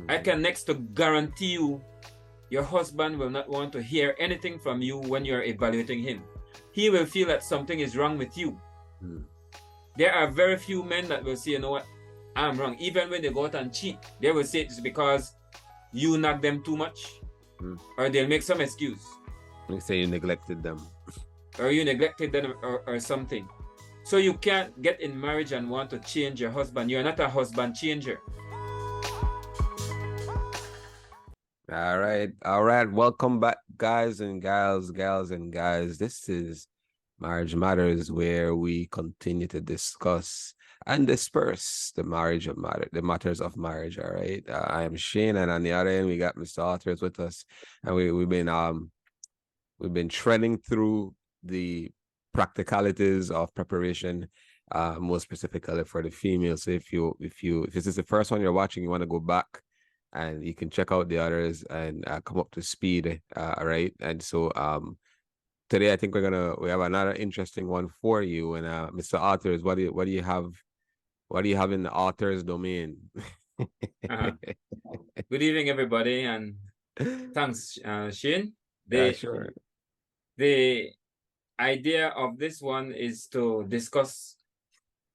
I can next to guarantee you your husband will not want to hear anything from you when you're evaluating him. He will feel that something is wrong with you. There are very few men that will say, you know what, I'm wrong. Even when they go out and cheat, they will say it's because you knock them too much, or they'll make some excuse. You say you neglected them. Or you neglected them or something. So you can't get in marriage and want to change your husband. You're not a husband changer. All right. Welcome back, guys and gals and guys. This is Marriage Matters, where we continue to discuss and disperse the matters of marriage. All right. I am Shane, and on the other end we got Mr. Arthurs with us, and we've been treading through the practicalities of preparation, more specifically for the female. So if this is the first one you're watching, you want to go back and you can check out the others and come up to speed. Right. And so today I think we have another interesting one for you. And Mr. Arthurs, what do you have in the author's domain? Good evening, everybody, and thanks, Shane. Sure. The idea of this one is to discuss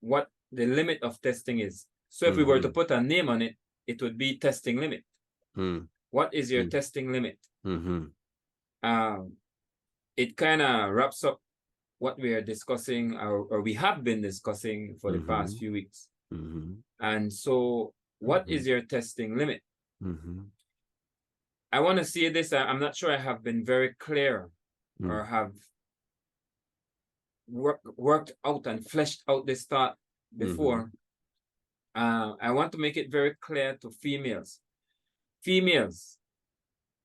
what the limit of testing is. So if we were to put a name on it, it would be testing limit. What is your testing limit? It kind of wraps up what we are discussing, or we have been discussing for the past few weeks. And so what is your testing limit? I want to say this. I'm not sure I have been very clear or have worked out and fleshed out this thought before. I want to make it very clear to females. Females,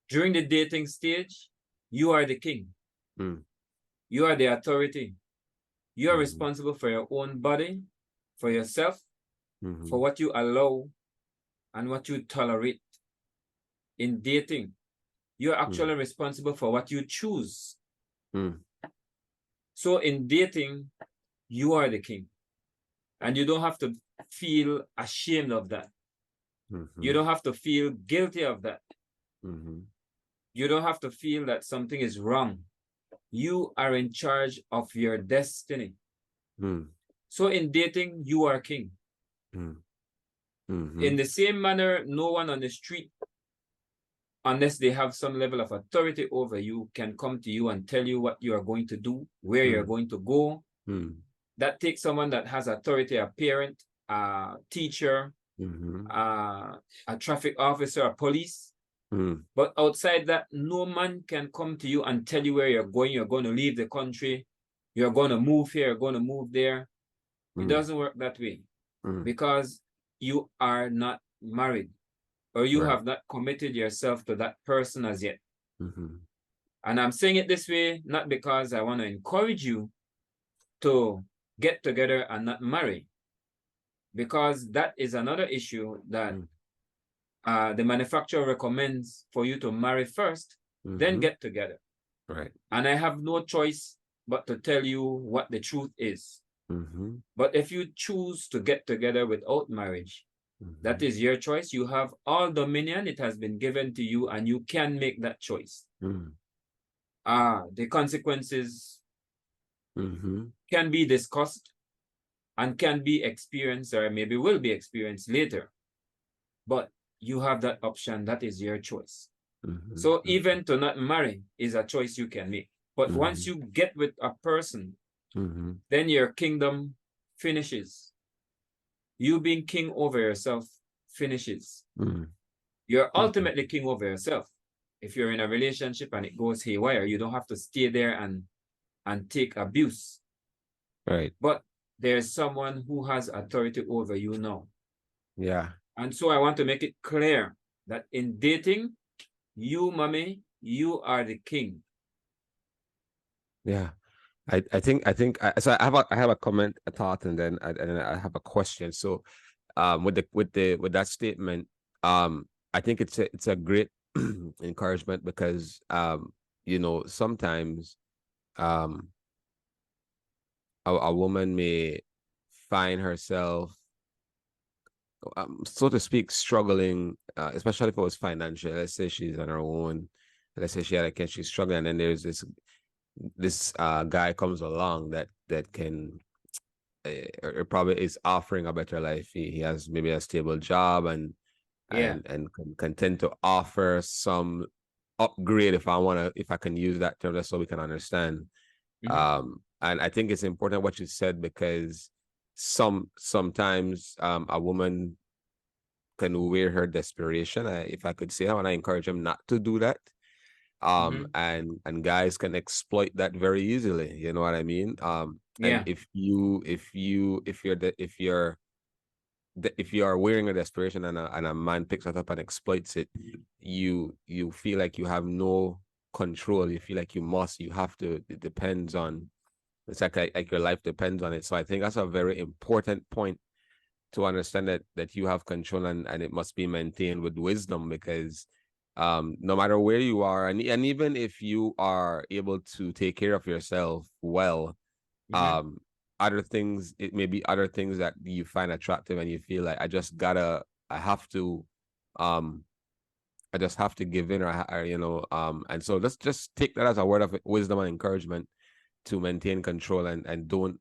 during the dating stage, you are the king. You are the authority. You are responsible for your own body, for yourself, for what you allow and what you tolerate. In dating, you're actually responsible for what you choose. So in dating, you are the king. And you don't have to feel ashamed of that. You don't have to feel guilty of that. You don't have to feel that something is wrong. You are in charge of your destiny. So in dating, you are king. In the same manner, no one on the street, unless they have some level of authority over you, can come to you and tell you what you are going to do, where you're going to go. That takes someone that has authority, a parent, a teacher, a traffic officer, a police. But outside that, no man can come to you and tell you where you're going. You're going to leave the country. You're going to move here. You're going to move there. It doesn't work that way because you are not married or you have not committed yourself to that person as yet. And I'm saying it this way, not because I want to encourage you to get together and not marry, because that is another issue that the manufacturer recommends for you to marry first, then get together. Right. And I have no choice but to tell you what the truth is. But if you choose to get together without marriage, that is your choice. You have all dominion. It has been given to you, and you can make that choice. The consequences can be discussed and can be experienced, or maybe will be experienced later. But you have that option. That is your choice. So even to not marry is a choice you can make. But once you get with a person, then your kingdom finishes. You being king over yourself finishes. You're ultimately king over yourself. If you're in a relationship and it goes haywire, you don't have to stay there and take abuse. Right. But there's someone who has authority over you now. Yeah. And so I want to make it clear that in dating, you, mommy, you are the king. Yeah. I think so I have a comment, a thought, and then I have a question. So with that statement, I think it's a great encouragement because sometimes a woman may find herself so to speak, struggling, especially if it was financial. Let's say she's on her own. Let's say she had a kid, she's struggling, and then there's this guy comes along that can or probably is offering a better life. He has maybe a stable job and can tend to offer some upgrade, if I can use that term, just so we can understand. And I think it's important what you said, because sometimes a woman can wear her desperation, if I could say that, and I encourage them not to do that. And guys can exploit that very easily. You know what I mean? And if you are wearing a desperation and a man picks it up and exploits it, you feel like you have no control. You feel like you have to. It depends on. It's like your life depends on it. So I think that's a very important point, to understand that you have control, and it must be maintained with wisdom, because no matter where you are, and even if you are able to take care of yourself well, other things, it may be other things that you find attractive, and you feel like I just have to give in, or and so let's just take that as a word of wisdom and encouragement to maintain control, and don't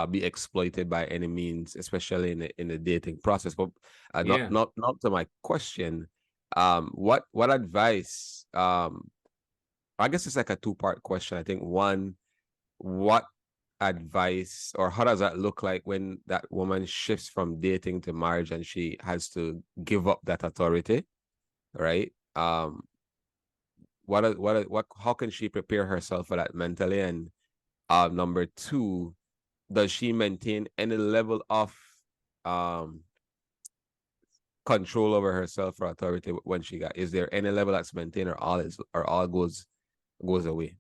be exploited by any means, especially in the dating process. But not to my question, what advice, I guess it's like a two-part question. I think one, what advice, or how does that look like when that woman shifts from dating to marriage and she has to give up that authority, right? How can she prepare herself for that mentally? And number two, does she maintain any level of control over herself or authority when is there any level that's maintained, or all goes away?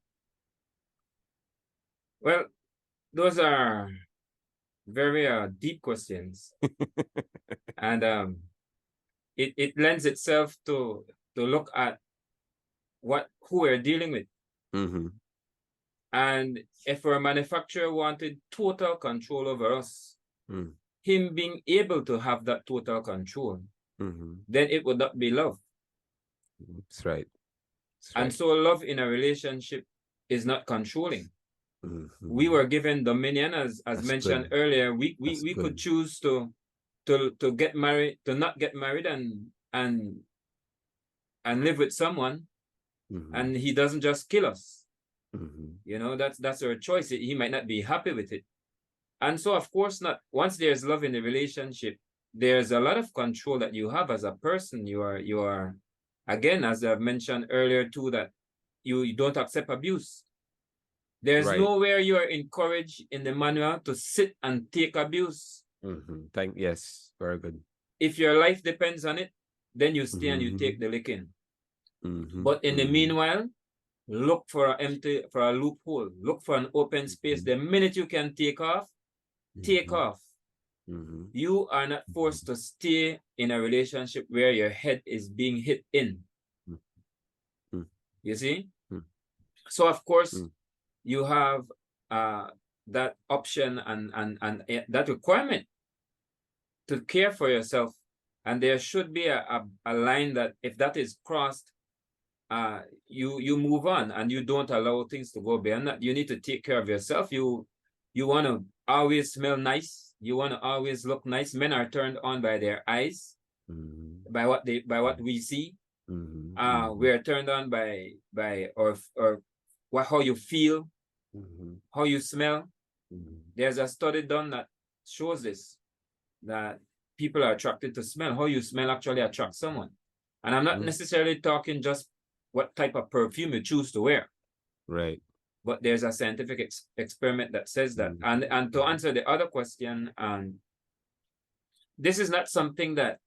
Well, those are very deep questions. And it lends itself to look at who we're dealing with. And if our manufacturer wanted total control over us, him being able to have that total control, then it would not be love. That's right. And so love in a relationship is not controlling. We were given dominion, as mentioned earlier. We could choose to get married, to not get married, and live with someone, and he doesn't just kill us. You know, that's our choice. He might not be happy with it. And so, of course, not once there's love in the relationship, there's a lot of control that you have as a person. You are again, as I've mentioned earlier too, that you don't accept abuse. There's nowhere you are encouraged in the manual to sit and take abuse. Yes, very good. If your life depends on it, then you stay and you take the licking. But in the meanwhile, look for a loophole. Look for an open space. The minute you can take off, take off. You are not forced to stay in a relationship where your head is being hit in. You see? So of course, you have that option and that requirement to care for yourself. And there should be a line that if that is crossed, you move on and you don't allow things to go beyond that. You need to take care of yourself. You want to always smell nice. You want to always look nice. Men are turned on by their eyes, by what we see. We are turned on by how you feel, how you smell. There's a study done that shows this, that people are attracted to smell. How you smell actually attracts someone. And I'm not necessarily talking just what type of perfume you choose to wear. Right. But there's a scientific experiment that says that. And to answer the other question, this is not something that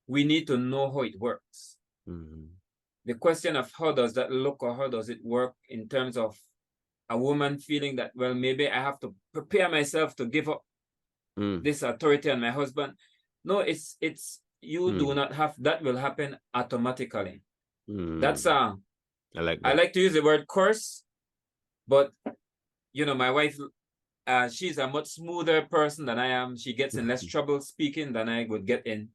we need to know how it works. The question of how does that look, or how does it work in terms of a woman feeling that, well, maybe I have to prepare myself to give up this authority on my husband. No, it's you do not have, that will happen automatically. That's I like to use the word curse, but you know, my wife she's a much smoother person than I am. She gets in less trouble speaking than I would get in.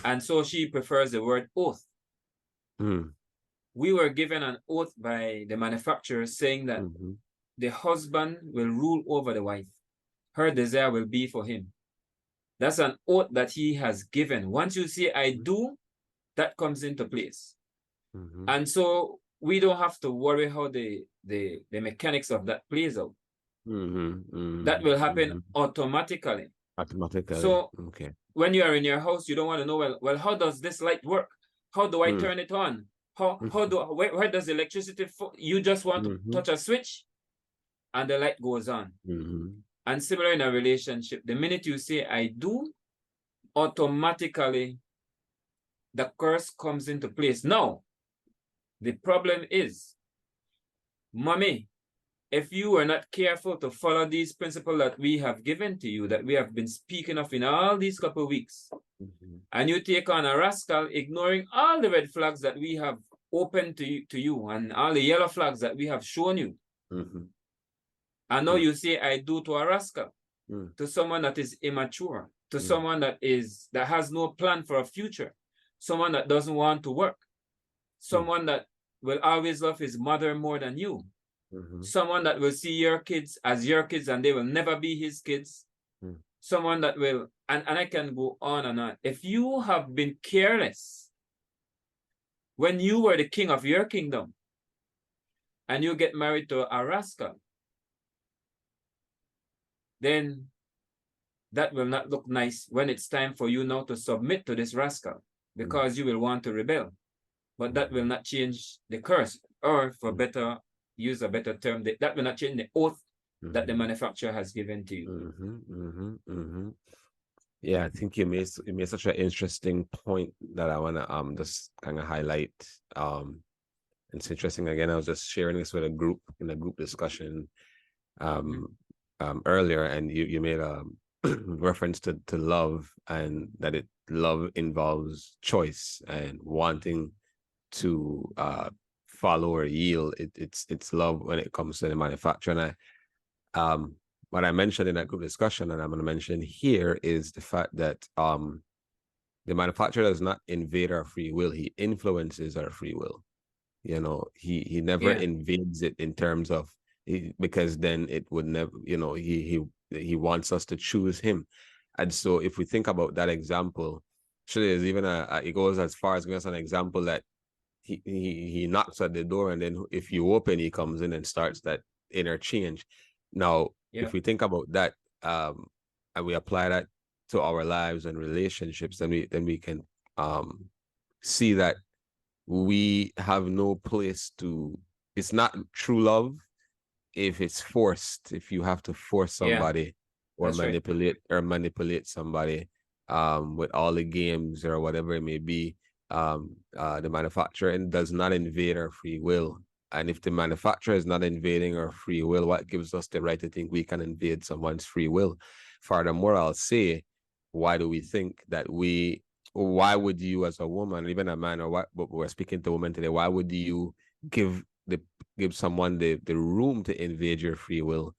And so she prefers the word oath. We were given an oath by the manufacturer saying that the husband will rule over the wife. Her desire will be for him. That's an oath that he has given. Once you say, I do, that comes into place. And so we don't have to worry how the mechanics of that plays out. That will happen automatically. So when you are in your house, you don't want to know, well, how does this light work? How do I turn it on? Where does electricity you just want to touch a switch and the light goes on. And similar in a relationship, the minute you say I do, automatically the curse comes into place. Now, the problem is, mommy, if you are not careful to follow these principles that we have given to you, that we have been speaking of in all these couple of weeks, and you take on a rascal, ignoring all the red flags that we have opened to you and all the yellow flags that we have shown you, and now you say, I do to a rascal, to someone that is immature, to someone that has no plan for a future, someone that doesn't want to work, someone that will always love his mother more than you, someone that will see your kids as your kids and they will never be his kids, someone that will, and I can go on and on. If you have been careless when you were the king of your kingdom and you get married to a rascal, then that will not look nice when it's time for you now to submit to this rascal, because you will want to rebel. But that will not change the curse, or for use a better term, that will not change the oath that the manufacturer has given to you. Yeah, I think you made such an interesting point that I want to just kind of highlight. It's interesting. Again, I was just sharing this with a group in a group discussion earlier, and you made a reference to love, and that love involves choice and wanting to follow or yield. It's love when it comes to the manufacturer. And what I mentioned in that group discussion, and I'm going to mention here, is the fact that the manufacturer does not invade our free will. He influences our free will. You know, he never invades it in terms of, because then it would never, you know, he wants us to choose him. And so if we think about that example, actually there's even it goes as far as giving us an example that he knocks at the door, and then if you open, he comes in and starts that interchange. Now, if we think about that, and we apply that to our lives and relationships, then we can see that we have no place to. It's not true love if it's forced. If you have to force somebody or manipulate somebody with all the games or whatever it may be, the manufacturer does not invade our free will. And if the manufacturer is not invading our free will, what gives us the right to think we can invade someone's free will? Furthermore, I'll say, why do we think that why would you as a woman, even a man, or but we're speaking to women today, why would you give someone the room to invade your free will?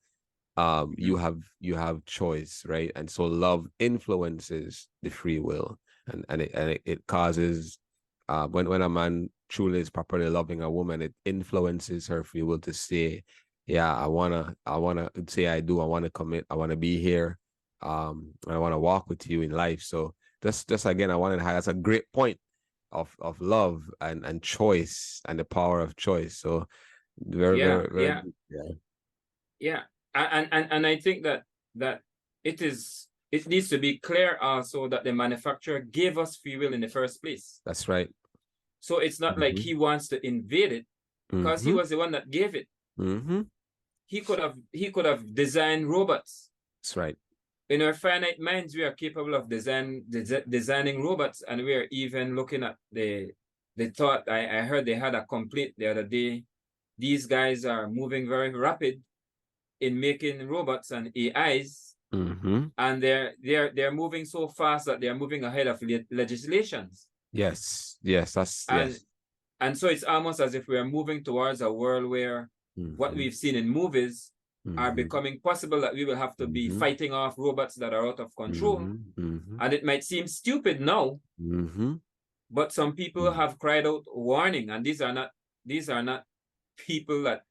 You have choice, right? And so love influences the free will, and it causes when a man truly is properly loving a woman, it influences her free will to say, yeah, I wanna say I do, I want to commit, I want to be here, I want to walk with you in life. So just again, I wanted to highlight, that's a great point of love and choice and the power of choice. So very and I think that it needs to be clear also that the manufacturer gave us free will in the first place. That's right. So it's not like he wants to invade it, because he was the one that gave it. He could have designed robots. That's right. In our finite minds, we are capable of designing robots, and we are even looking at the thought. I heard they had a complaint the other day. These guys are moving very rapid in making robots and AIs, and they're moving so fast that they're moving ahead of legislations. Yes, and so it's almost as if we are moving towards a world where what we've seen in movies, are becoming possible, that we will have to be fighting off robots that are out of control. And it might seem stupid now, but some people have cried out warning, and these are not people that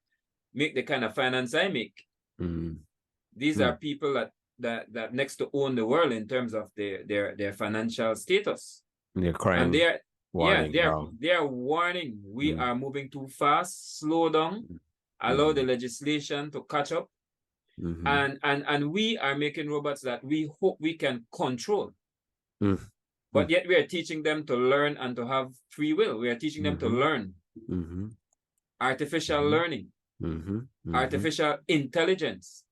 make the kind of finance I make. These are people that next to own the world in terms of their financial status. They're crying. And warning, they are warning. We are moving too fast. Slow down. Allow the legislation to catch up. And we are making robots that we hope we can control. But yet we are teaching them to learn and to have free will. We are teaching them to learn. Artificial learning. Artificial intelligence.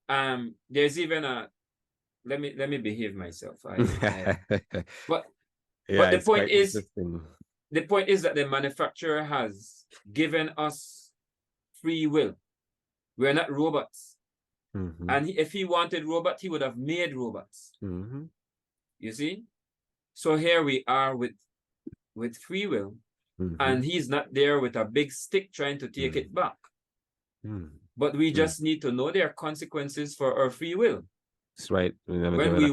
There's even a let me behave myself. But the point is that the manufacturer has given us free will. We're not robots. And if he wanted robots, he would have made robots. You see? So here we are with free will, and he's not there with a big stick trying to take it back. But we just need to know there are consequences for our free will. That's right. When we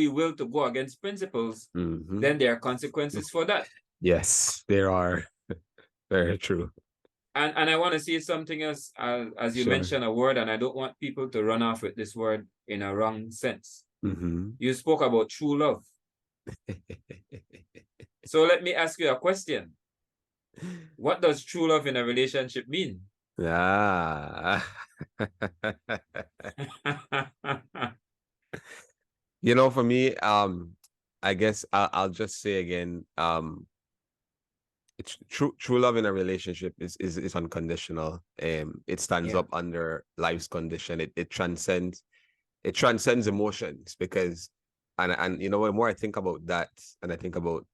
will to go against principles, then there are consequences for that. Yes, there are. Very true. And I want to say something else, as you mentioned a word, and I don't want people to run off with this word in a wrong sense. You spoke about true love. So let me ask you a question. What does true love in a relationship mean? You know, for me, I guess I'll just say again, it's true love in a relationship is unconditional. It stands up under life's condition. It transcends emotions, because and you know, the more I think about that, and I think about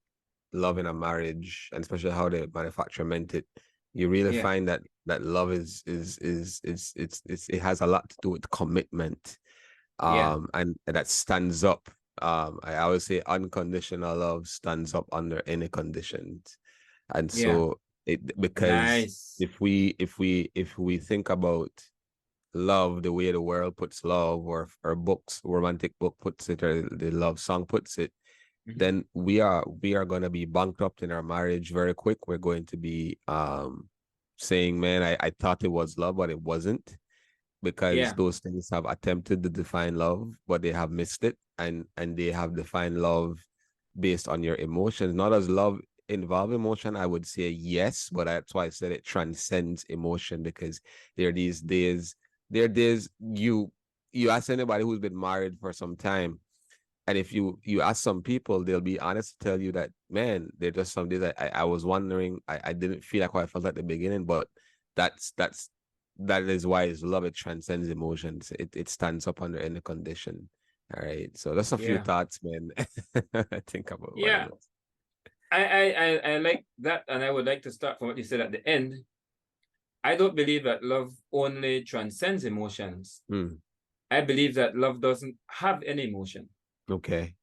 love in a marriage, and especially how the manufacturer meant it, you really find that love is it has a lot to do with commitment. And that stands up. I always say unconditional love stands up under any conditions. And so because if we think about love the way the world puts love, or books, romantic book puts it, or the love song puts it, then we are going to be bankrupt in our marriage very quick. We're going to be saying, man, I thought it was love, but it wasn't, because those things have attempted to define love, but they have missed it, and they have defined love based on your emotions. Not as love involve emotion, I would say yes, but that's why I said it transcends emotion, because there are days you ask anybody who's been married for some time, and if you ask some people, they'll be honest to tell you that, man, there are just some days I was wondering, I didn't feel like what I felt at the beginning, but that is why it's love. It transcends emotions. It stands up under any condition. All right, so that's a few thoughts, man. Think about I like that, and I would like to start from what you said at the end. I don't believe that love only transcends emotions. I believe that love doesn't have any emotion. Okay.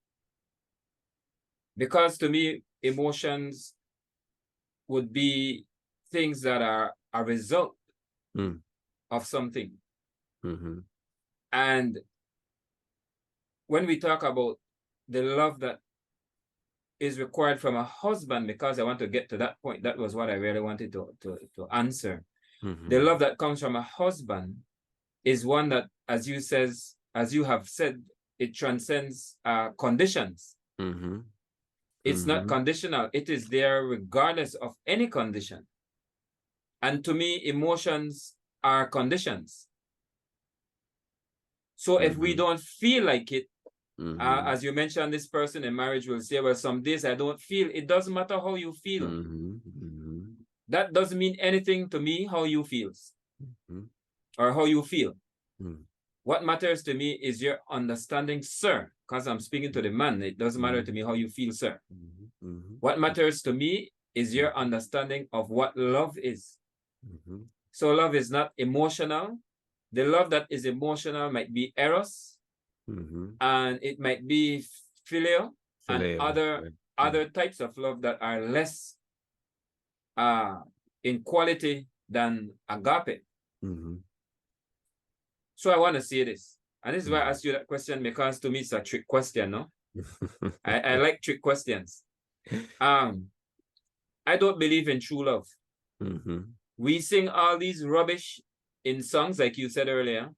Because to me, emotions would be things that are a result of something. And when we talk about the love that is required from a husband, because I want to get to that point, that was what I really wanted to answer. The love that comes from a husband is one that, as you have said, it transcends conditions. It's not conditional. It is there regardless of any condition. And to me, emotions are conditions. So if we don't feel like it, as you mentioned, this person in marriage will say, well, some days I don't feel. It doesn't matter how you feel. That doesn't mean anything to me, how you feel. Or how you feel. What matters to me is your understanding, sir, because I'm speaking to the man. It doesn't matter to me how you feel, sir. What matters to me is your understanding of what love is. So love is not emotional. The love that is emotional might be eros, and it might be filial, and other types of love that are less in quality than agape. So I want to say this. And this is why I asked you that question, because to me it's a trick question, no? I like trick questions. I don't believe in true love. We sing all these rubbish in songs, like you said earlier.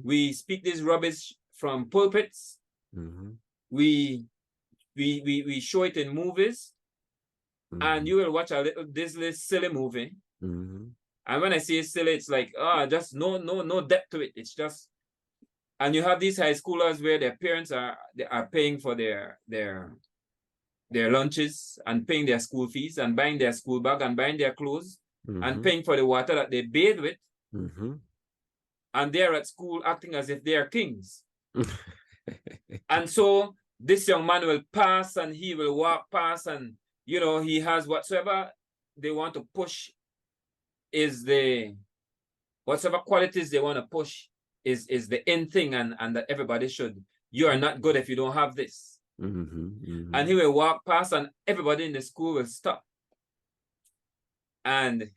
We speak this rubbish from pulpits. We show it in movies. And you will watch a little Disney silly movie. And when I say silly, it's like, just no depth to it. It's just, and you have these high schoolers where their parents are paying for their lunches and paying their school fees and buying their school bag and buying their clothes and paying for the water that they bathe with. And they're at school acting as if they are kings. And so this young man will pass and he will walk past, and he has whatsoever they want to push is whatever qualities they want to push is the in thing, and that everybody should. You are not good if you don't have this. And he will walk past and everybody in the school will stop. And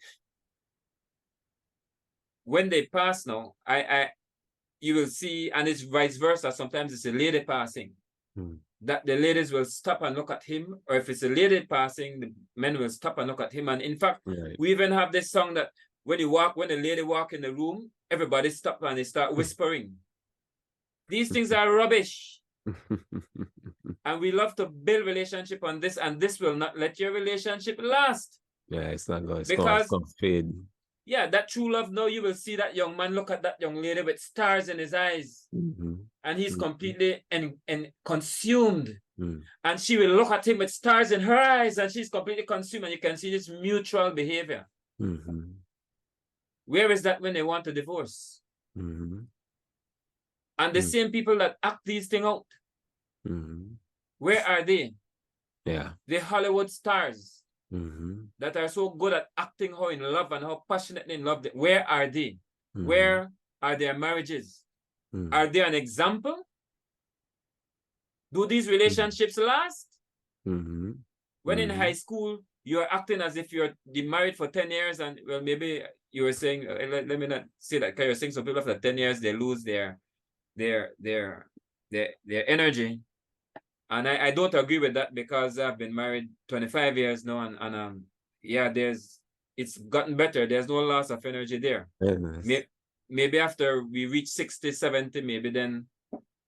when they pass now, you will see, and it's vice versa. Sometimes it's a lady passing, that the ladies will stop and look at him, or if it's a lady passing, the men will stop and look at him. And in fact, we even have this song that when the lady walk in the room, everybody stop and they start whispering. These things are rubbish. And we love to build relationship on this, and this will not let your relationship last. Yeah, it's not going to fade. Yeah, that true love, now you will see that young man look at that young lady with stars in his eyes. And he's completely consumed. And she will look at him with stars in her eyes, and she's completely consumed. And you can see this mutual behavior. Where is that when they want to divorce? And the same people that act these things out, where are they? Yeah. The Hollywood stars that are so good at acting how in love and how passionately in love. Where are they? Where are their marriages? Are they an example? Do these relationships last? When in high school, you're acting as if you're married for 10 years, and well, maybe you were saying, let me not say that, because you're saying some people after 10 years, they lose their energy. And I don't agree with that, because I've been married 25 years now, and yeah, it's gotten better. There's no loss of energy there. Maybe after we reach 60, 70, maybe then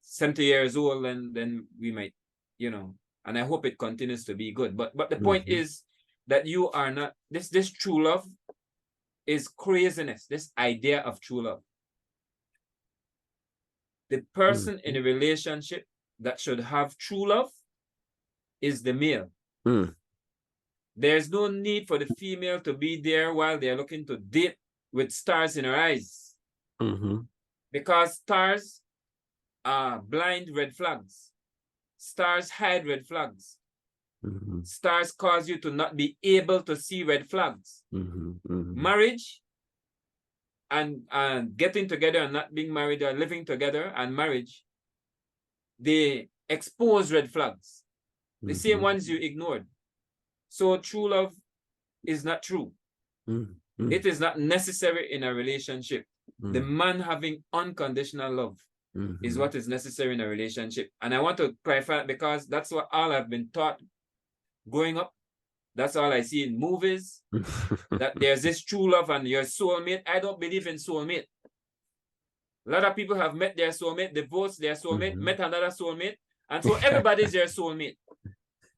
70 years old, and then we might, and I hope it continues to be good. But the point is that you are not, this true love is craziness, this idea of true love. The person in a relationship that should have true love is the male. There's no need for the female to be there while they're looking to date with stars in her eyes. Because stars are blind red flags. Stars hide red flags. Stars cause you to not be able to see red flags. Marriage and getting together and not being married, or living together and marriage, they expose red flags, the same ones you ignored. So true love is not true. It is not necessary in a relationship. The man having unconditional love is what is necessary in a relationship. And I want to clarify that, because that's what all I've been taught growing up. That's all I see in movies, that there's this true love and your soulmate. I don't believe in soulmate. A lot of people have met their soulmate, divorced their soulmate, met another soulmate, and so everybody's your soulmate.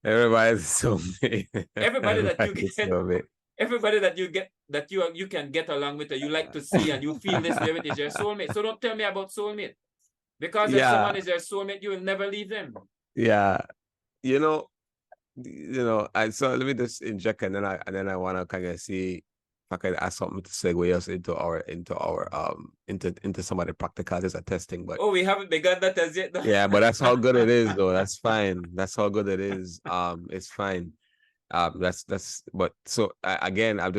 Everybody's soulmate. Everybody that you get, everybody that you get, that you can get along with, or you like to see, and you feel this way with, is your soulmate. So don't tell me about soulmate, because if someone is your soulmate, you will never leave them. Yeah, so let me just inject, and then I want to kind of see if I could ask something to segue us into some of the practicalities of testing. But we haven't begun that as yet, though. Yeah, but that's how good it is, though. That's fine. That's how good it is. It's fine. But so again, I'm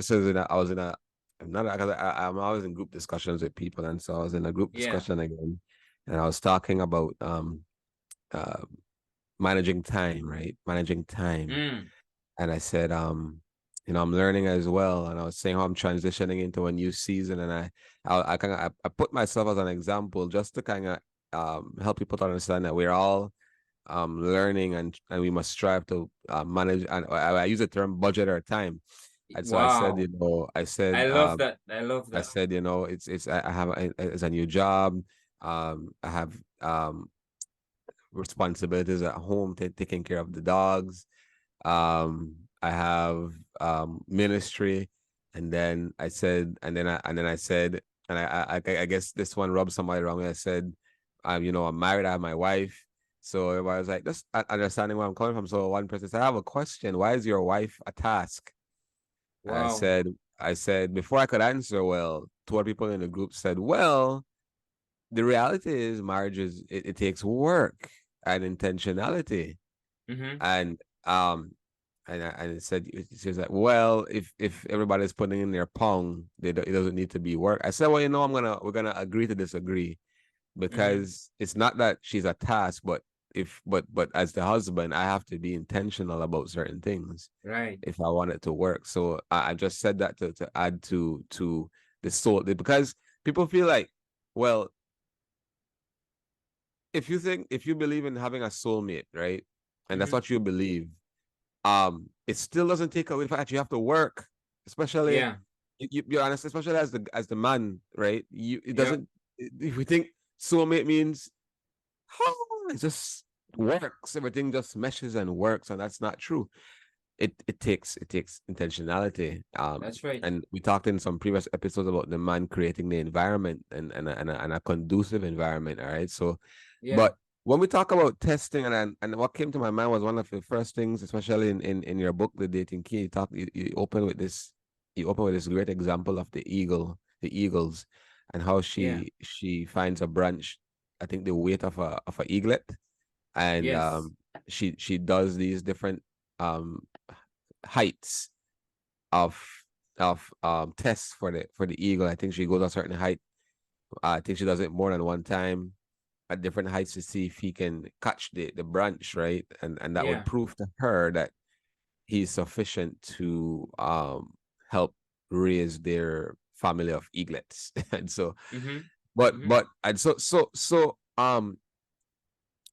always in group discussions with people, and so I was in a group discussion again, and I was talking about managing time, right? Managing time. And I said, I'm learning as well. And I was saying how I'm transitioning into a new season, and I kind of I put myself as an example just to kind of help people to understand that we're all learning, and we must strive to manage. And I use the term budget our time. And so I said, Wow. I said, I love that. I love I that. said, it's I have it's a new job. I have responsibilities at home, taking care of the dogs. I have ministry, and then I said, and then I said, and I guess this one rubbed somebody wrong. I said, I'm married. I have my wife. So everybody was like, just understanding where I'm coming from. So one person said, I have a question. Why is your wife a task? And Wow. I said, before I could answer, well, two other people in the group said, well, the reality is marriage it takes work and intentionality. Mm-hmm. And and it said, she was like, well, if everybody's putting in their pound, it doesn't need to be work. I said, well, we're gonna agree to disagree, Mm-hmm. because it's not that she's a task, but but as the husband, I have to be intentional about certain things Right. if I want it to work. So I just said that to add to the soul, because people feel like, well, if you believe in having a soulmate, right, and that's Mm-hmm. what you believe, it still doesn't take away the fact that you have to work, especially Yeah. you're honest, especially as the man, right? It Yeah. doesn't, if we think soulmate means, oh, it just works, everything just meshes and works, and that's not true. It takes intentionality. That's right. And we talked in some previous episodes about the man creating the environment, and a conducive environment. All right. So, Yeah. but when we talk about testing, and what came to my mind was one of the first things, especially in your book, The Dating Key. You open with this. You open with this great example of the eagles, and how Yeah. she finds a branch, I think the weight of a eaglet, and Yes. she does these different um heights of tests for the eagle. I think she goes a certain height. I think she does it more than one time at different heights to see if he can catch the branch, right? And that would Yeah. prove to her that he's sufficient to help raise their family of eaglets. And so, Mm-hmm. but Mm-hmm. but and so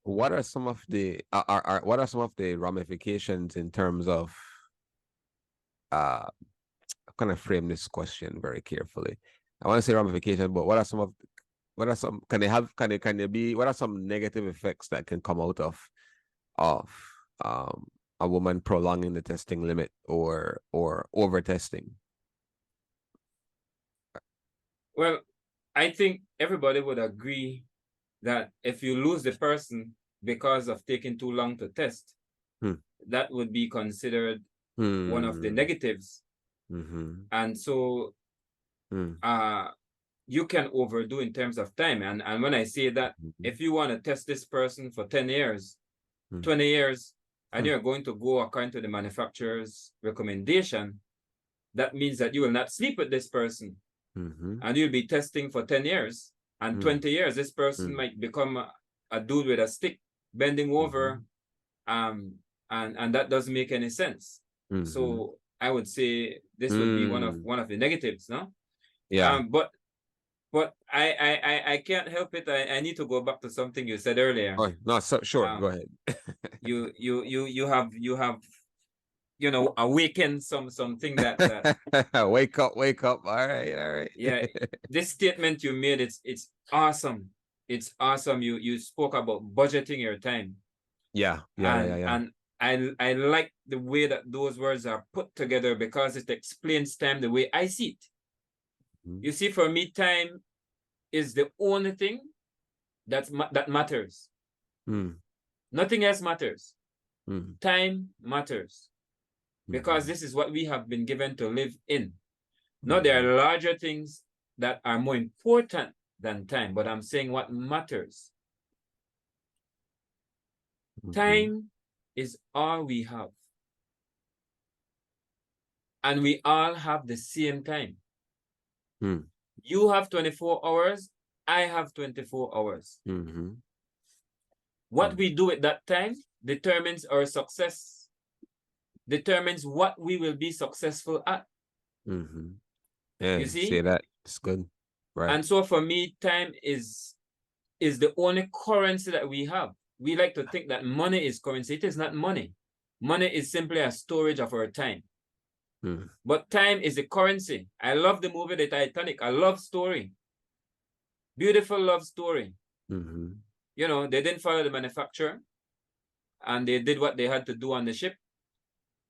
what are some of the what are some of the ramifications in terms of I'm gonna frame this question very carefully. I want to say ramifications, but what are some can there be, what are some negative effects that can come out of um a woman prolonging the testing limit, or over testing? Well, I think everybody would agree that if you lose the person because of taking too long to test, Hmm. that would be considered one of the Hmm. negatives. Mm-hmm. And so Hmm. you can overdo in terms of time. And when I say that, Mm-hmm. if you want to test this person for 10 years, Hmm. 20 years, and Hmm. you're going to go according to the manufacturer's recommendation, that means that you will not sleep with this person. Mm-hmm. And you'll be testing for 10 years. And Hmm. 20 years, this person Hmm. might become a dude with a stick bending over. Mm-hmm. Um, and that doesn't make any sense. Mm-hmm. So I would say this would be Mm. one of the negatives, no? Yeah. But I can't help it. I need to go back to something you said earlier. Oh no, so sure, go Um, ahead. you have awakened something that Wake up, wake up. All right, all right. yeah, this statement you made, it's awesome. It's awesome. You spoke about budgeting your time, Yeah, yeah, yeah, and yeah. and I like the way that those words are put together, because it explains time the way I see it. Mm-hmm. You see, for me, time is the only thing that matters. Mm. Nothing else matters. Mm. Time matters, because Mm-hmm. this is what we have been given to live in. Now, there Mm-hmm. are larger things that are more important than time, but I'm saying what matters. Mm-hmm. Time is all we have, and we all have the same time. Mm. You have 24 hours, I have 24 hours. Mm-hmm. What Mm. we do at that time determines our success. determines what we will be successful at. Yeah, You see? say that. It's good. Right. And so for me, time is the only currency that we have. We like to think that money is currency. It is not money. Money is simply a storage of our time. But time is the currency. I love the movie The Titanic. I love story. Beautiful love story. You know, they didn't follow the manufacturer, and they did what they had to do on the ship.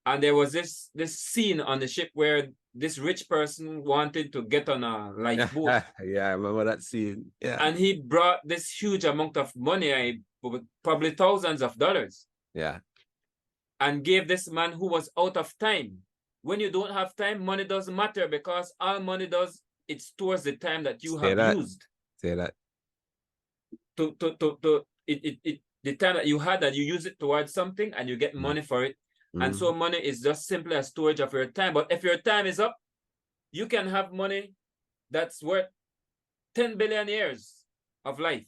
And there was this scene on the ship where this rich person wanted to get on a lifeboat. Yeah, I remember that scene. Yeah. And he brought this huge amount of money, probably thousands of dollars. Yeah. And gave this man who was out of time. When you don't have time, money doesn't matter, because all money does, it stores the time that you have used. Say that. The time that you had, that you use it towards something, and you get money for it. And so money is just simply a storage of your time. But if your time is up, you can have money that's worth 10 billion years of life.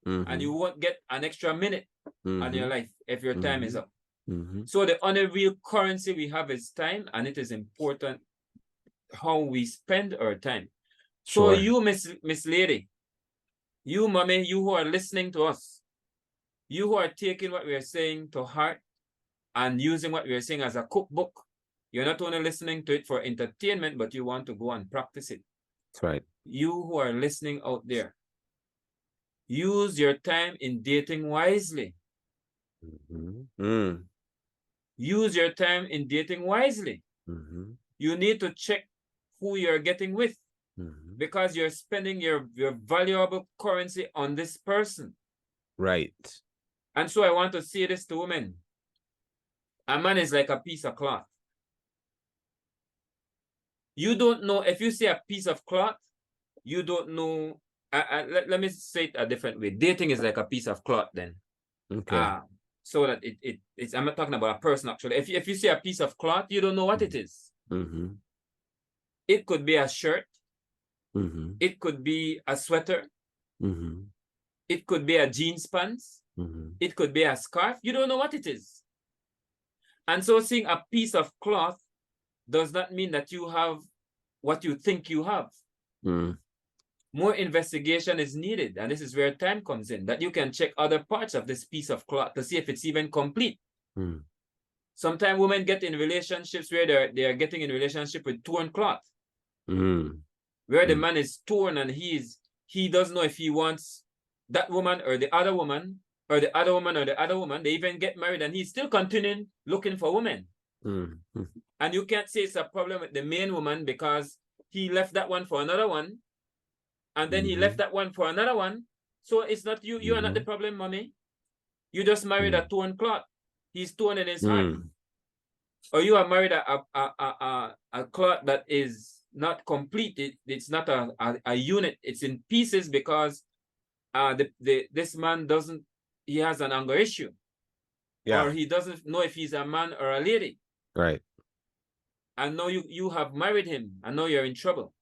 And you won't get an extra minute on your life if your time is up. So the only real currency we have is time, and it is important how we spend our time. Sure. So you, Miss Lady, you, mommy, you who are listening to us, you who are taking what we are saying to heart and using what we are saying as a cookbook, you're not only listening to it for entertainment, but you want to go and practice it. That's right. You who are listening out there, use your time in dating wisely. Use your time in dating wisely. You need to check who you're getting with, because you're spending your valuable currency on this person. Right. And so I want to say this to women. A man is like a piece of cloth. You don't know, if you see a piece of cloth, you don't know. Let me say it a different way. Dating is like a piece of cloth then. Okay. So that it's, I'm not talking about a person actually. If you see a piece of cloth, you don't know what it is. It could be a shirt. It could be a sweater. It could be a jeans pants. It could be a scarf. You don't know what it is. And so seeing a piece of cloth does not mean that you have what you think you have. More investigation is needed. And this is where time comes in, that you can check other parts of this piece of cloth to see if it's even complete. Sometimes women get in relationships where they are getting in relationship with torn cloth. Where the man is torn and he doesn't know if he wants that woman or the other woman, or the other woman or the other woman. They even get married and he's still continuing looking for women. And you can't say it's a problem with the main woman because he left that one for another one. And then he left that one for another one. So it's not you. You are not the problem, mommy. You just married a torn cloth. He's torn in his heart. Or you are married a cloth that is not complete. It's not a unit. It's in pieces because this man he has an anger issue. Yeah. Or he doesn't know if he's a man or a lady. Right. And now you have married him, and now you're in trouble.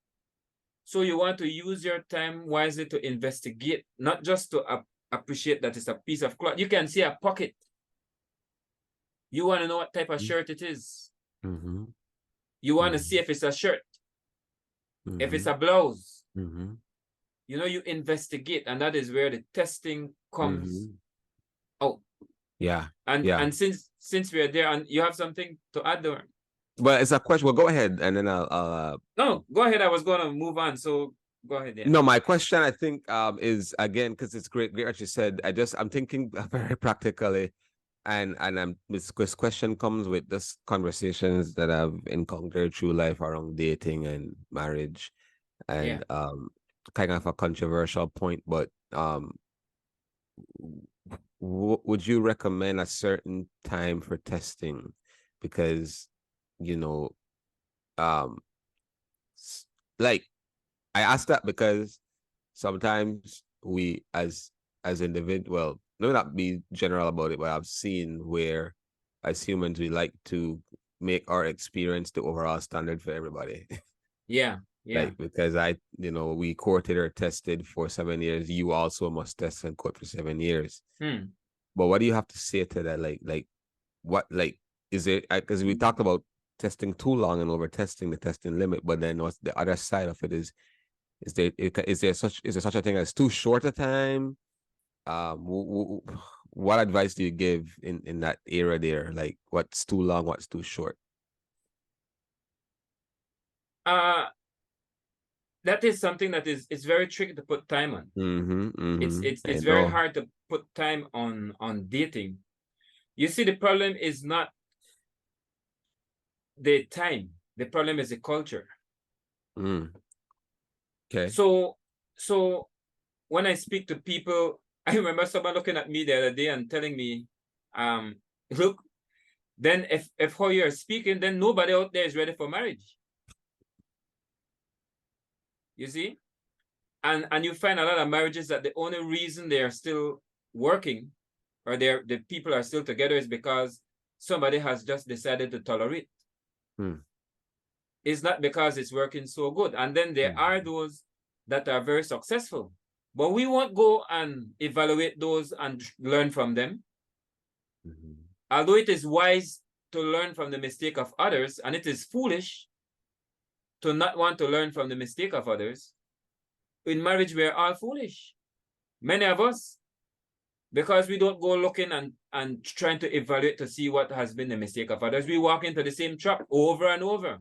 So you want to use your time wisely to investigate, not just to appreciate that it's a piece of cloth. You can see a pocket. You want to know what type of shirt it is. You want to see if it's a shirt, if it's a blouse. You know, you investigate, and that is where the testing comes out. Yeah. And since we're there, and you have something to add there. But it's a question. Well, go ahead, and then I'll No, go ahead. I was going to move on, so go ahead. Yeah. No, my question, I think, is again, because it's great what you said. I'm thinking very practically, and this question comes with this conversations that I've encountered through life around dating and marriage, and kind of a controversial point, but would you recommend a certain time for testing? Because like I ask that because sometimes we as individual, let me not be general about it, but I've seen where as humans we like to make our experience the overall standard for everybody. Yeah. Like, because we courted or tested for 7 years, you also must test and court for 7 years. But what do you have to say to that? Like is it, because we talked about testing too long and over testing the testing limit, but then what's the other side of it is there such a thing as too short a time? What advice do you give in that era there? Like what's too long, what's too short? That is something that it's very tricky to put time on. It's very hard to put time on dating. You see, the problem is not the time. The problem is the culture. Okay. So when I speak to people, I remember someone looking at me the other day and telling me, look, then if how you're speaking, then nobody out there is ready for marriage. You see? And you find a lot of marriages that the only reason they are still working or the people are still together is because somebody has just decided to tolerate. It's not because it's working so good. And then there are those that are very successful. But we won't go and evaluate those and learn from them. Although it is wise to learn from the mistake of others, and it is foolish to not want to learn from the mistake of others, in marriage, we're all foolish. Many of us, because we don't go looking and trying to evaluate to see what has been the mistake of others. We walk into the same trap over and over.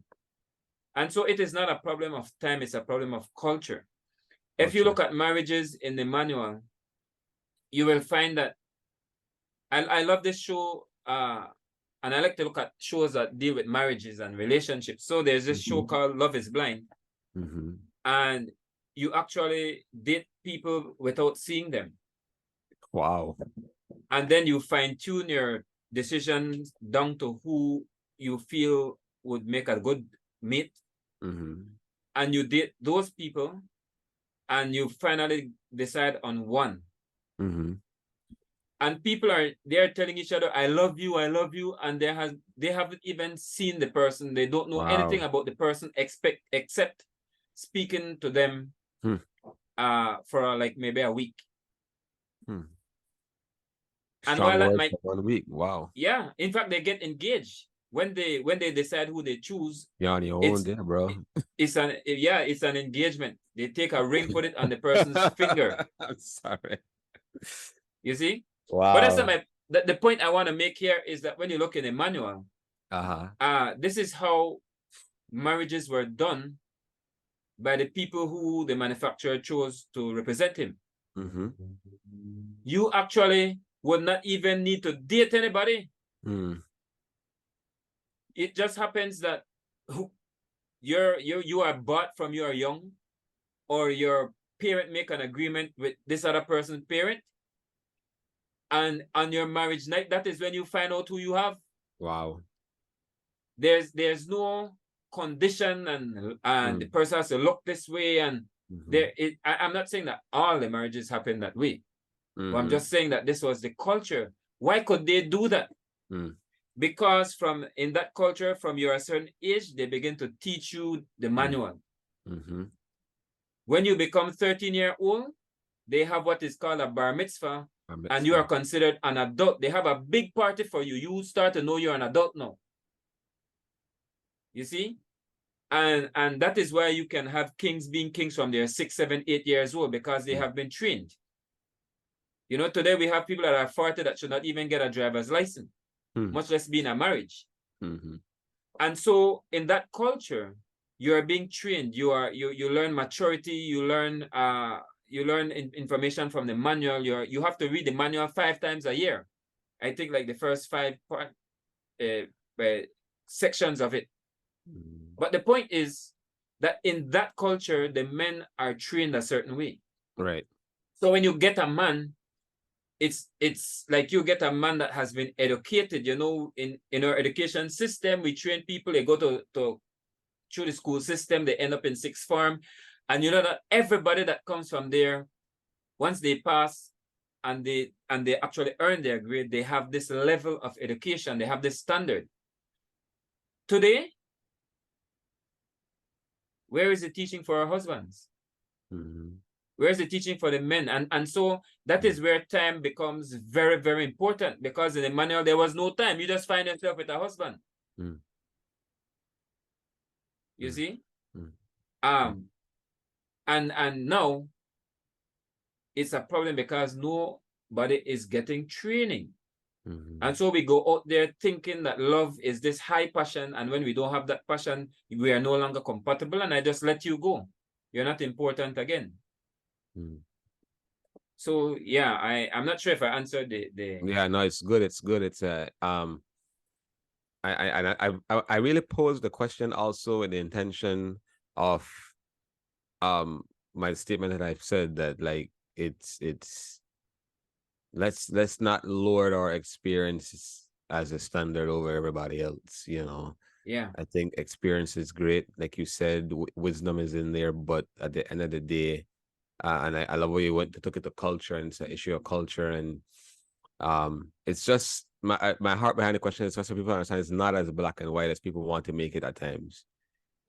And so it is not a problem of time, it's a problem of culture. If you look at marriages in the manual, you will find that I love this show, and I like to look at shows that deal with marriages and relationships. So there's this show called Love is Blind. And you actually date people without seeing them. Wow. And then you fine-tune your decisions down to who you feel would make a good mate. And you date those people and you finally decide on one. And people are telling each other, I love you, and they haven't even seen the person. They don't know anything about the person except speaking to them for like maybe a week. And while that might 1 week, wow. Yeah, in fact, they get engaged when they decide who they choose. You're on your own there, bro. It's an engagement. They take a ring, put it on the person's finger. I'm sorry. You see? Wow. But that's not the point I want to make here is that when you look in the manual, this is how marriages were done by the people who the manufacturer chose to represent him. You actually would not even need to date anybody. It just happens that you are bought from you are young, or your parent make an agreement with this other person's parent, and on your marriage night, that is when you find out who you have. Wow. There's no condition and the person has to look this way, and I'm not saying that all the marriages happen that way. But I'm just saying that this was the culture. Why could they do that? Because in that culture, from you're a certain age, they begin to teach you the manual. When you become 13-year-old, they have what is called a bar mitzvah, and you are considered an adult. They have a big party for you. You start to know you're an adult now. You see? And that is why you can have kings being kings from their 6, 7, 8 years old, because they have been trained. You know, today we have people that are 40 that should not even get a driver's license, much less be in a marriage. And so in that culture, you are being trained. You learn maturity. You learn information from the manual. You have to read the manual 5 times a year. I think like the first 5 sections of it. But the point is that in that culture, the men are trained a certain way. Right. So when you get a man, it's like you get a man that has been educated. You know, in our education system, we train people. They go to through the school system. They end up in 6th form, and you know that everybody that comes from there, once they pass and they actually earn their grade, they have this level of education. They have this standard. Today, where is the teaching for our husbands? Where's the teaching for the men? And so that is where time becomes very, very important, because in the manual there was no time. You just find yourself with a husband. You see? And now it's a problem because nobody is getting training. And so we go out there thinking that love is this high passion, and when we don't have that passion, we are no longer compatible, and I just let you go. You're not important again. So yeah, I'm not sure if I answered the Yeah, no, it's good. It's good. It's I really posed the question also with the intention of my statement that I've said, that like it's let's not lower our experiences as a standard over everybody else, you know. Yeah, I think experience is great, like you said, wisdom is in there, but at the end of the day, and I love where you took it to culture, and it's an issue of culture, and it's just my heart behind the question is just so people understand it's not as black and white as people want to make it at times.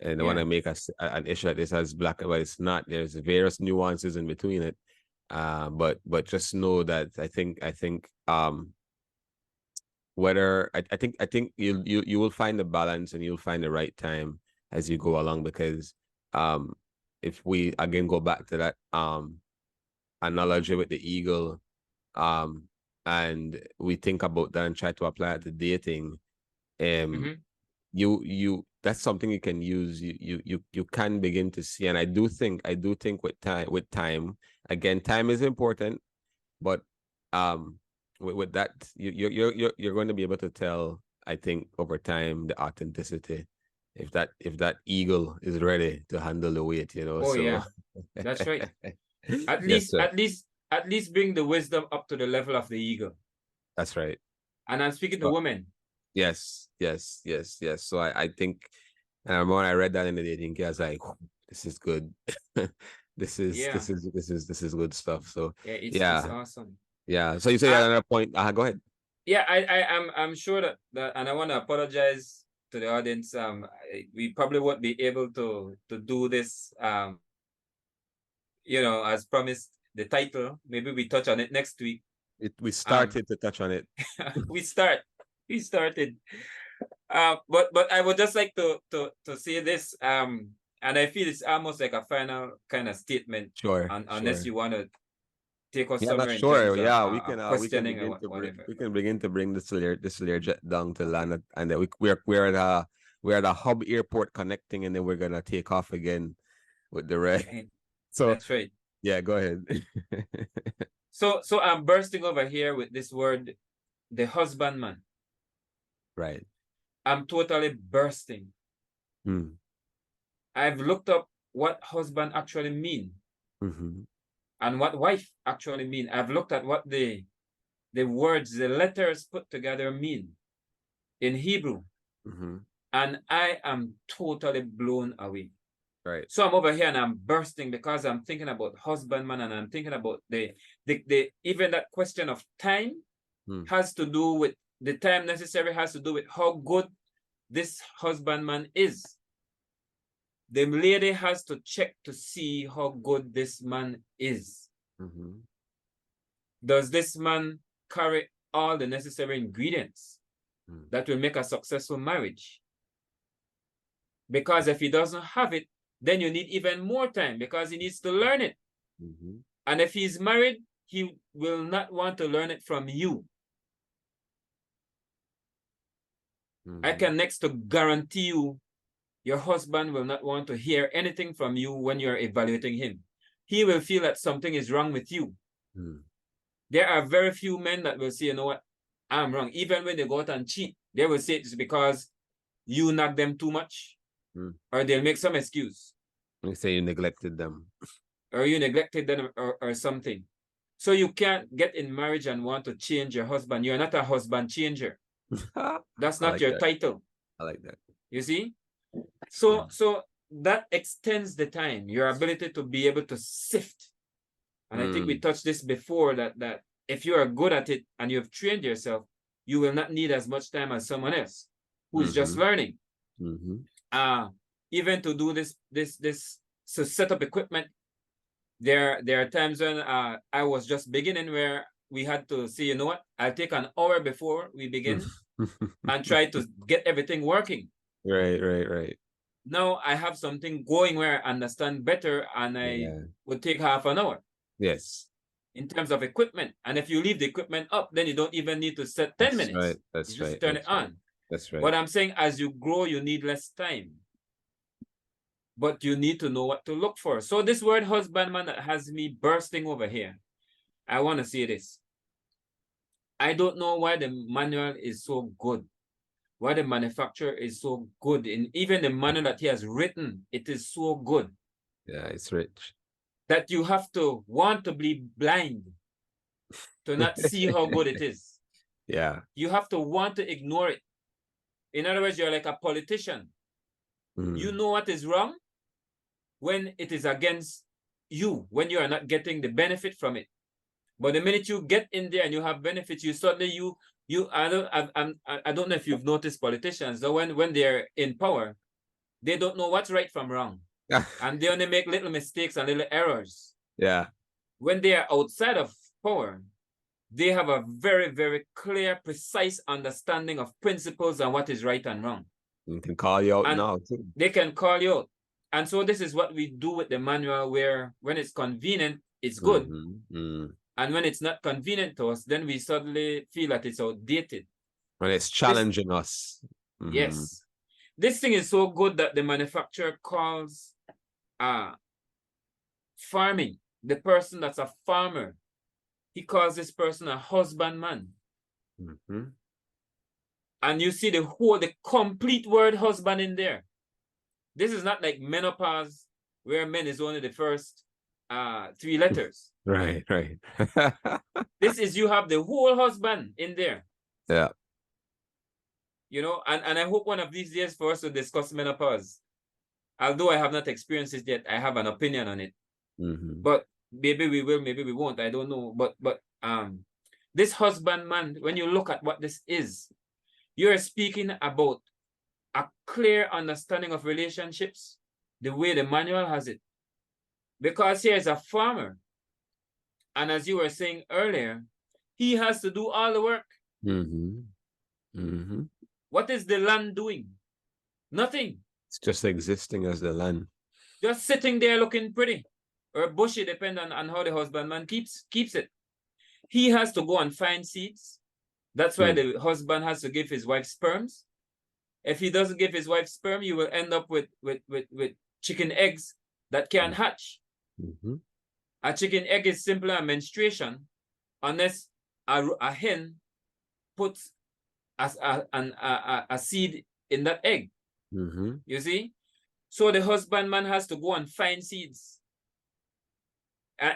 And when I make an issue like this as black and white, it's not. There's various nuances in between it. But just know that I think whether I think you will find the balance, and you'll find the right time as you go along, because if we again go back to that analogy with the eagle, and we think about that and try to apply it to dating, you that's something you can use. You can begin to see, and I do think with time again, time is important, but with that, you're going to be able to tell, I think, over time, the authenticity, if that eagle is ready to handle the weight, you know. Oh so yeah, that's right. At yes, least bring the wisdom up to the level of the eagle. that's right. And I'm speaking to women. Yes. So I think when I read that in the dating, I was like, this is good. this is good stuff. So it's awesome. Yeah. So you say another point. Go ahead. Yeah, I'm sure that and I want to apologize to the audience. We probably won't be able to do this as promised, the title. Maybe we touch on it next week. We started to touch on it. We started. But I would just like to say this. And I feel it's almost like a final kind of statement. Sure. Unless you want to take us somewhere in terms of we can begin to bring this Learjet down to land, and then we're at a hub airport connecting, and then we're gonna take off again with the rest. So that's right. Yeah, go ahead. So I'm bursting over here with this word, the husbandman. Right. I'm totally bursting. I've looked up what husband actually mean. And what wife actually mean. I've looked at what the words, the letters put together mean in Hebrew. And I am totally blown away. Right. So I'm over here and I'm bursting, because I'm thinking about husbandman, and I'm thinking about the even that question of time has to do with the time necessary, has to do with how good this husbandman is. The lady has to check to see how good this man is. Does this man carry all the necessary ingredients that will make a successful marriage? Because if he doesn't have it, then you need even more time, because he needs to learn it. And if he's married, he will not want to learn it from you. I can next to guarantee you, your husband will not want to hear anything from you when you're evaluating him. He will feel that something is wrong with you. There are very few men that will say, you know what, I'm wrong. Even when they go out and cheat, they will say it's because you knock them too much. Or they'll make some excuse. They say you neglected them. Or you neglected them or something. So you can't get in marriage and want to change your husband. You're not a husband changer. That's not your title. I like that. You see? So that extends the time, your ability to be able to sift. And I think we touched this before, that if you are good at it and you've trained yourself, you will not need as much time as someone else who's just learning. Even to do this, so set up equipment, There are times when I was just beginning where we had to say, you know what, I'll take an hour before we begin and try to get everything working. Right. Now I have something going where I understand better, and I would take half an hour. Yes. In terms of equipment. And if you leave the equipment up, then you don't even need to set 10 minutes. Right. That's you just right. turn it on. That's right. But I'm saying as you grow, you need less time. But you need to know what to look for. So this word husbandman that has me bursting over here, I want to say this. I don't know why the manual is so good. Why the manufacturer is so good. In even the manual that he has written, it is so good. Yeah, it's rich. That you have to want to be blind to not see how good it is. Yeah. You have to want to ignore it. In other words, you're like a politician. You know what is wrong when it is against you, when you are not getting the benefit from it. But the minute you get in there and you have benefits, you suddenly I don't know if you've noticed politicians, so when they're in power, they don't know what's right from wrong. And they only make little mistakes and little errors. Yeah. When they are outside of power, they have a very, very clear, precise understanding of principles and what is right and wrong. They can call you out now too. They can call you out. And so this is what we do with the manual, where when it's convenient, it's good. And when it's not convenient to us, then we suddenly feel that it's outdated. When it's challenging us. Yes. This thing is so good that the manufacturer calls farming, the person that's a farmer, he calls this person a husbandman. And you see the complete word husband in there. This is not like menopause, where men is only the first 3 letters. Right. This is, you have the whole husband in there. Yeah. You know, and I hope one of these days for us to discuss menopause. Although I have not experienced it yet, I have an opinion on it. But maybe we will, maybe we won't. I don't know. But this husbandman, when you look at what this is, you're speaking about a clear understanding of relationships, the way the manual has it. Because here is a farmer. And as you were saying earlier, he has to do all the work. What is the land doing? Nothing. It's just existing as the land. Just sitting there looking pretty or bushy, depending on how the husbandman keeps it. He has to go and find seeds. That's why the husband has to give his wife sperms. If he doesn't give his wife sperm, you will end up with chicken eggs that can't hatch. A chicken egg is simply a menstruation, unless a hen puts a seed in that egg. You see? So the husbandman has to go and find seeds.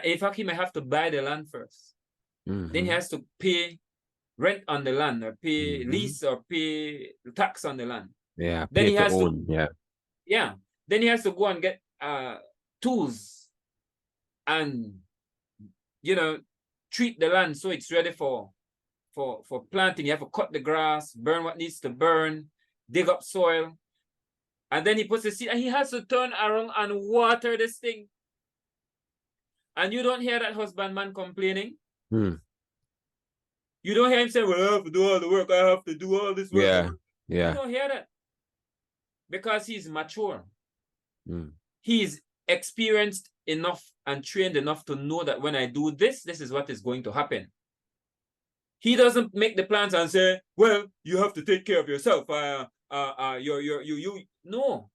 In fact, he may have to buy the land first. Then he has to pay rent on the land, or pay lease, or pay tax on the land. Yeah. Then he has own. Yeah. Then he has to go and get tools and, you know, treat the land so it's ready for planting. You have to cut the grass, burn what needs to burn, dig up soil. And then he puts the seed, and he has to turn around and water this thing. And you don't hear that husbandman complaining. You don't hear him say, well, I have to do all the work. I have to do all this work. Yeah. You don't hear that. Because he's mature. He's experienced enough and trained enough to know that when I do this, this is what is going to happen. He doesn't make the plans and say, well, you have to take care of yourself. No.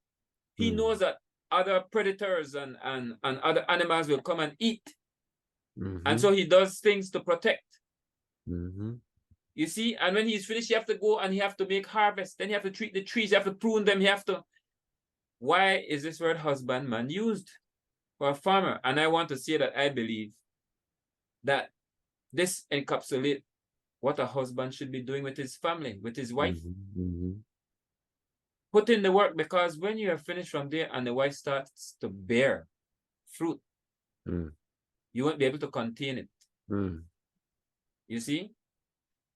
He knows that other predators and other animals will come and eat. And so he does things to protect. You see, and when he's finished, you have to go and you have to make harvest. Then you have to treat the trees, you have to prune them, you have to. Why is this word husbandman used for a farmer? And I want to say that I believe that this encapsulates what a husband should be doing with his family, with his wife. Put in the work, because when you are finished from there and the wife starts to bear fruit, you won't be able to contain it. You see?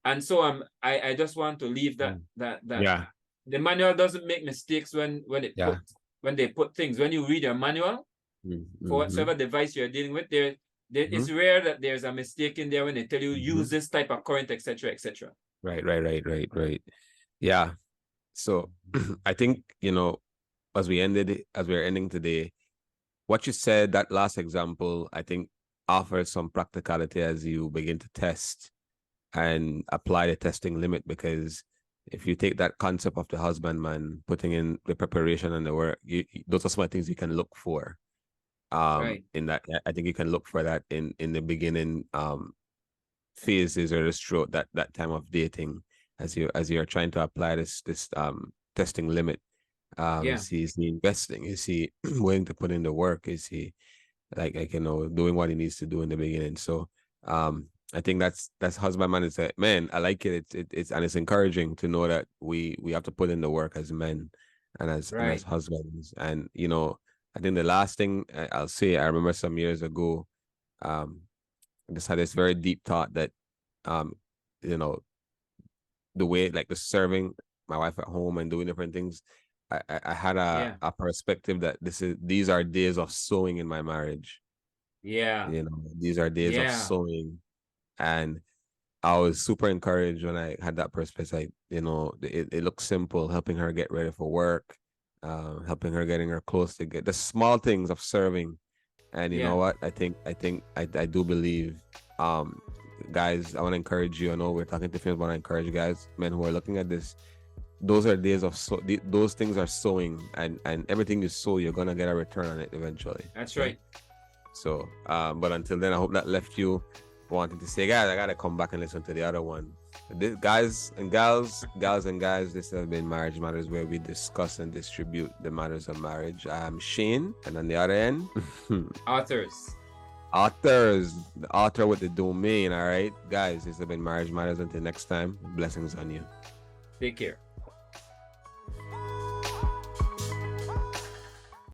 And so I just want to leave that the manual doesn't make mistakes when they put things. When you read your manual, for whatsoever device you're dealing with. It's rare that there's a mistake in there when they tell you use this type of current, etc., etc. Right. Yeah. So I think, as we're ending today, what you said, that last example, I think offers some practicality as you begin to test and apply the testing limit, because if you take that concept of the husbandman, putting in the preparation and the work, those are some of the things you can look for. In that, I think you can look for that in the beginning phases or the stroke, that time of dating, as you're trying to apply this testing limit. Is he investing? Is he willing to put in the work? Is he doing what he needs to do in the beginning? So I think that's husbandman is that, man, I like it. It's and it's encouraging to know that we have to put in the work as men and as husbands. And I think the last thing I'll say, I remember some years ago, I just had this very deep thought that the way the serving my wife at home and doing different things, I had a perspective that these are days of sowing in my marriage. These are days of sowing. And I was super encouraged when I had that perspective. It looks simple, helping her get ready for work, helping her, getting her clothes to get the small things of serving. And you know what? I do believe, guys, I want to encourage you. I know we're talking to females, but I encourage you guys, men who are looking at this. Those are days of those things are sowing, and everything you sow, you're gonna get a return on it eventually. That's right. So, but until then, I hope that left you wanting to say, guys, I gotta come back and listen to the other one. Guys and gals, this has been Marriage Matters, where we discuss and distribute the matters of marriage. I'm Shane, and on the other end, Arthurs, the author with the domain. All right, guys, this has been Marriage Matters. Until next time, blessings on you. Take care.